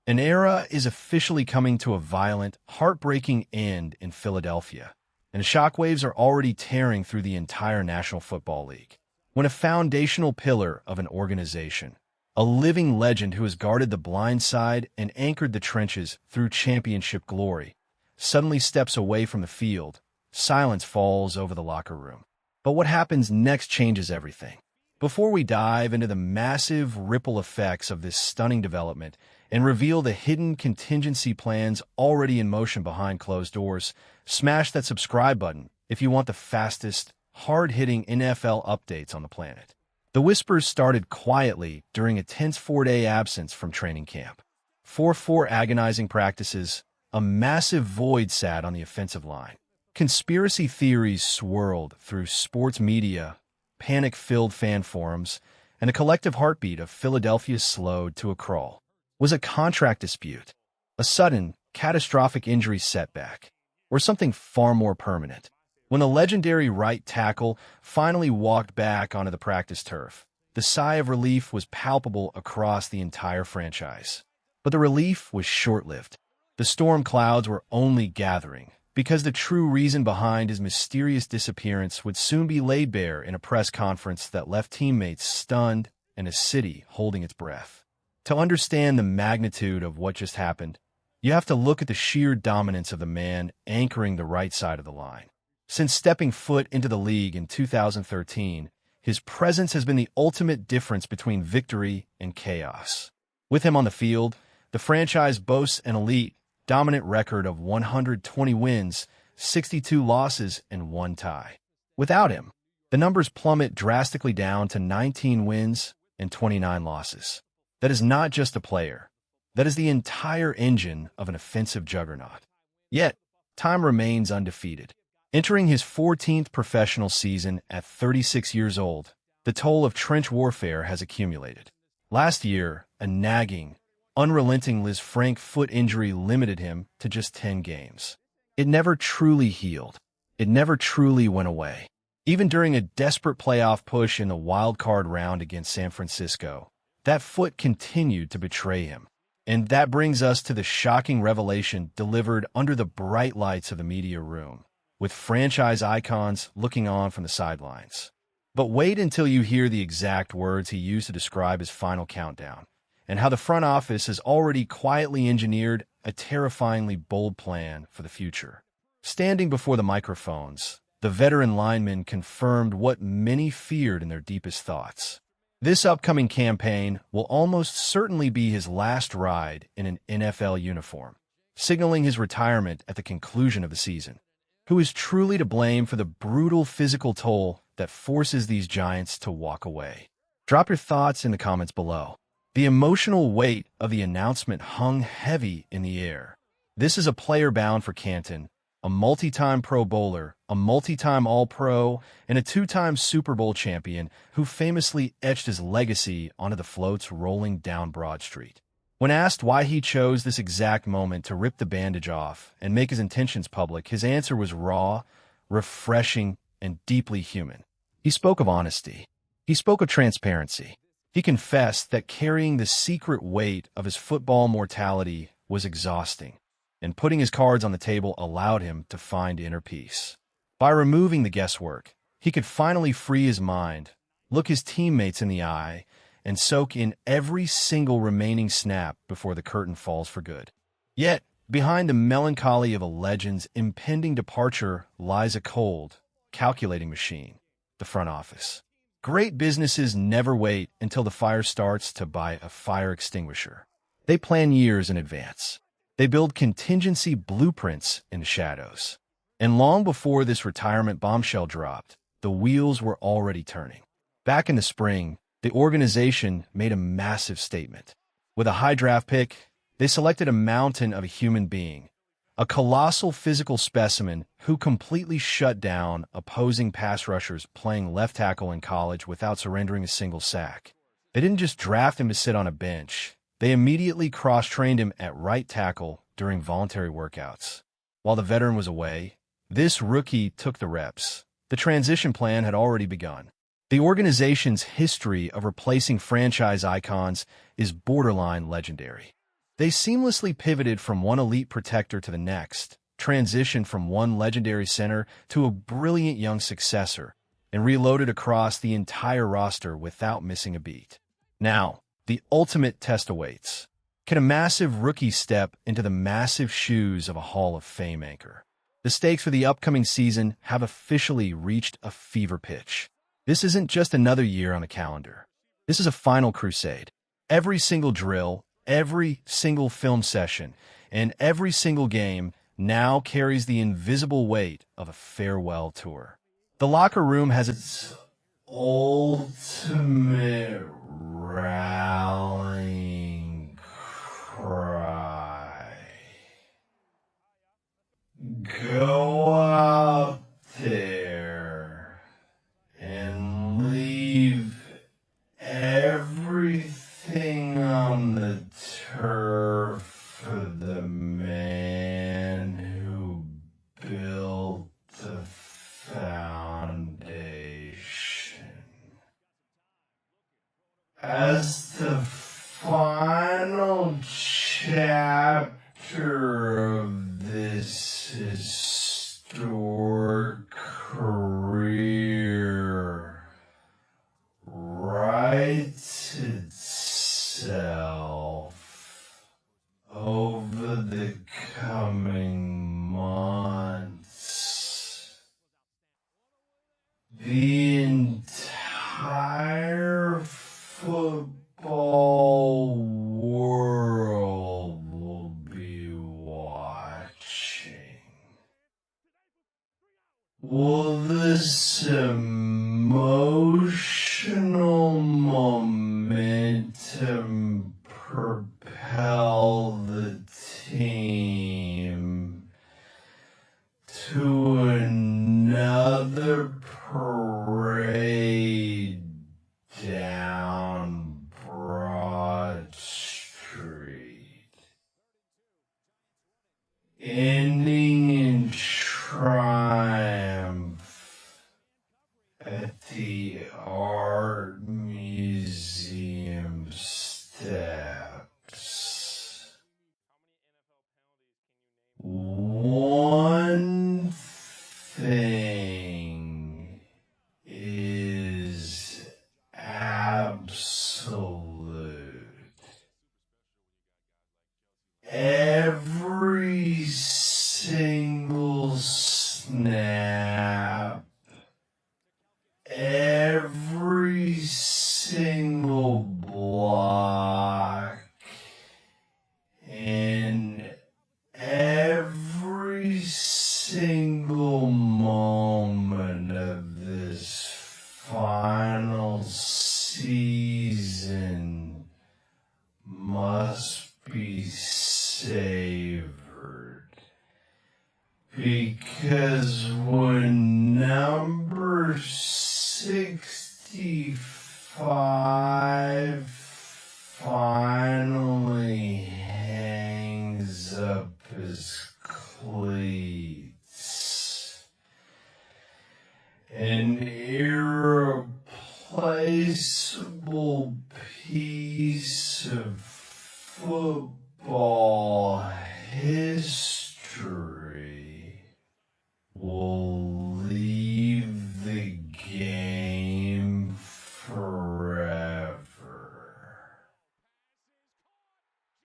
An era is officially coming to a violent, heartbreaking end in Philadelphia, and shockwaves are already tearing through the entire National Football League. When a foundational pillar of an organization, a living legend who has guarded the blind side and anchored the trenches through championship glory, suddenly steps away from the field, silence falls over the locker room. But what happens next changes everything. Before we dive into the massive ripple effects of this stunning development and reveal the hidden contingency plans already in motion behind closed doors, smash that subscribe button if you want the fastest, hard-hitting NFL updates on the planet. The whispers started quietly during a tense 4-day absence from training camp. 4 agonizing practices, a massive void sat on the offensive line. Conspiracy theories swirled through sports media, panic-filled fan forums, and a collective heartbeat of Philadelphia slowed to a crawl. Was a contract dispute, a sudden, catastrophic injury setback, or something far more permanent? When the legendary right tackle finally walked back onto the practice turf, the sigh of relief was palpable across the entire franchise. But the relief was short-lived. The storm clouds were only gathering, because the true reason behind his mysterious disappearance would soon be laid bare in a press conference that left teammates stunned and a city holding its breath. To understand the magnitude of what just happened, you have to look at the sheer dominance of the man anchoring the right side of the line. Since stepping foot into the league in 2013, his presence has been the ultimate difference between victory and chaos. With him on the field, the franchise boasts an elite, dominant record of 120 wins, 62 losses, and 1 tie. Without him, the numbers plummet drastically down to 19 wins and 29 losses. That is not just a player. That is the entire engine of an offensive juggernaut. Yet, time remains undefeated. Entering his 14th professional season at 36 years old, the toll of trench warfare has accumulated. Last year, a nagging, unrelenting Liz Frank foot injury limited him to just 10 games. It never truly healed. It never truly went away. Even during a desperate playoff push in the wild card round against San Francisco, that foot continued to betray him. And that brings us to the shocking revelation delivered under the bright lights of the media room, with franchise icons looking on from the sidelines. But wait until you hear the exact words he used to describe his final countdown, and how the front office has already quietly engineered a terrifyingly bold plan for the future. Standing before the microphones, the veteran lineman confirmed what many feared in their deepest thoughts. This upcoming campaign will almost certainly be his last ride in an NFL uniform, signaling his retirement at the conclusion of the season. Who is truly to blame for the brutal physical toll that forces these giants to walk away? Drop your thoughts in the comments below. The emotional weight of the announcement hung heavy in the air. This is a player bound for Canton, a multi-time Pro Bowler, a multi-time All-Pro, and a 2-time Super Bowl champion who famously etched his legacy onto the floats rolling down Broad Street. When asked why he chose this exact moment to rip the bandage off and make his intentions public, his answer was raw, refreshing, and deeply human. He spoke of honesty. He spoke of transparency. He confessed that carrying the secret weight of his football mortality was exhausting, and putting his cards on the table allowed him to find inner peace. By removing the guesswork, he could finally free his mind, look his teammates in the eye, and soak in every single remaining snap before the curtain falls for good. Yet, behind the melancholy of a legend's impending departure lies a cold, calculating machine, the front office. Great businesses never wait until the fire starts to buy a fire extinguisher. They plan years in advance. They build contingency blueprints in the shadows. And long before this retirement bombshell dropped, the wheels were already turning. Back in the spring, the organization made a massive statement. With a high draft pick, they selected a mountain of a human being, a colossal physical specimen who completely shut down opposing pass rushers playing left tackle in college without surrendering a single sack. They didn't just draft him to sit on a bench. They immediately cross-trained him at right tackle during voluntary workouts. While the veteran was away, this rookie took the reps. The transition plan had already begun. The organization's history of replacing franchise icons is borderline legendary. They seamlessly pivoted from one elite protector to the next, transitioned from one legendary center to a brilliant young successor, and reloaded across the entire roster without missing a beat. Now, the ultimate test awaits. Can a massive rookie step into the massive shoes of a Hall of Fame anchor? The stakes for the upcoming season have officially reached a fever pitch. This isn't just another year on the calendar. This is a final crusade. Every single drill, every single film session, and every single game now carries the invisible weight of a farewell tour. The locker room has its ultimate rallying cry. Go out there and leave everything on the turf for the man who built the foundation. As the final chapter of this historic career writes itself over the coming months, the entire football world will be watching. Will this emotional momentum propel the team to another parade down Broad Street, ending in triumph at the Art Museum steps? One thing is absolute. Every single snap, every single block, and every single moment of this final season must be savored, because when number 65 finally hangs up his cleats, an irreplaceable piece of football